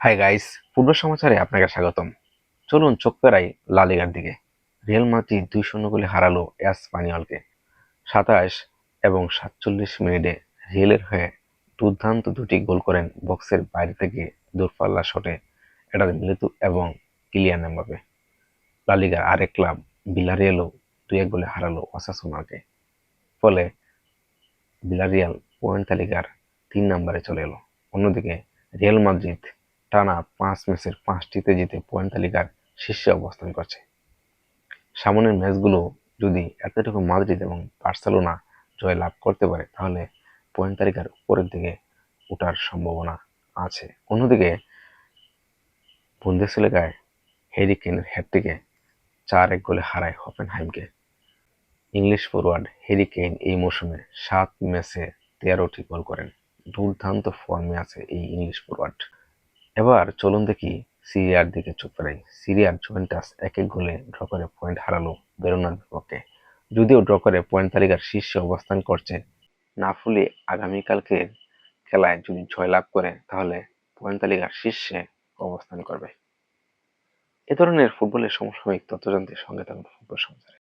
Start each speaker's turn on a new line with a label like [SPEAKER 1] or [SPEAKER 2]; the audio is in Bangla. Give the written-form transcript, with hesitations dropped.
[SPEAKER 1] হাই গাইস, ফুটবল সমাচারে আপনাকে স্বাগতম। চলুন চোখ ফেরাই লা লিগার দিকে। রিয়াল মাদ্রিদ 2-0 গোলে হারালো এসপানিওলকে। 27 এবং 47 মিনিটে রিয়ালের হয়ে দুর্দান্ত দুটি গোল করেন বক্সের বাইরে থেকে দূরপাল্লা শটে এডার মিলিতু এবং কিলিয়ান এমবাপে। লা লিগার আরেক ক্লাব ভিলারিয়ালও 2-1 গোলে হারালো ওসাসুনাকে। ফলে ভিলারিয়াল পয়েন্ট তালিকার 3 নম্বরে চলে এলো। অন্যদিকে রিয়াল মাদ্রিদ টানা 5 ম্যাচের 5টিতে জিতে পয়েন্ট তালিকার শীর্ষে অবস্থান করছে। সামনের ম্যাচগুলো যদি অ্যাটলেটিকো মাদ্রিদ এবং বার্সেলোনা জয় লাভ করতে পারে তাহলে পয়েন্ট তালিকার উপরের দিকে ওঠার সম্ভাবনা আছে। অন্যদিকে বুন্দেসলিগায় হ্যারি কেনের হ্যাটট্রিকে 4-1 গোলে হারায় হফেনহাইমকে। ইংলিশ ফরোয়ার্ড হ্যারি কেইন এই মৌসুমে 7 ম্যাচে 13টি গোল করেন। দুর্দান্ত ফর্মে আছে এই ইংলিশ ফরোয়ার্ড। এবার চলুন দেখি সিরিয়ার দিকে চোখ ফেরাই। সিরিয়ার জুভেন্টাস 1-1 গোলে ড্র করে পয়েন্ট হারালো বেরোনার বিপক্ষে। যদিও ড্র করে পয়েন্ট তালিকার শীর্ষে অবস্থান করছে, নাপোলি আগামীকালকের খেলায় যদি জয়লাভ করে তাহলে পয়েন্ট তালিকার শীর্ষে অবস্থান করবে। এ ধরনের ফুটবলের সমসাময়িক তথ্য জানতে সঙ্গে থাকুন ফুটবল সমাচারে।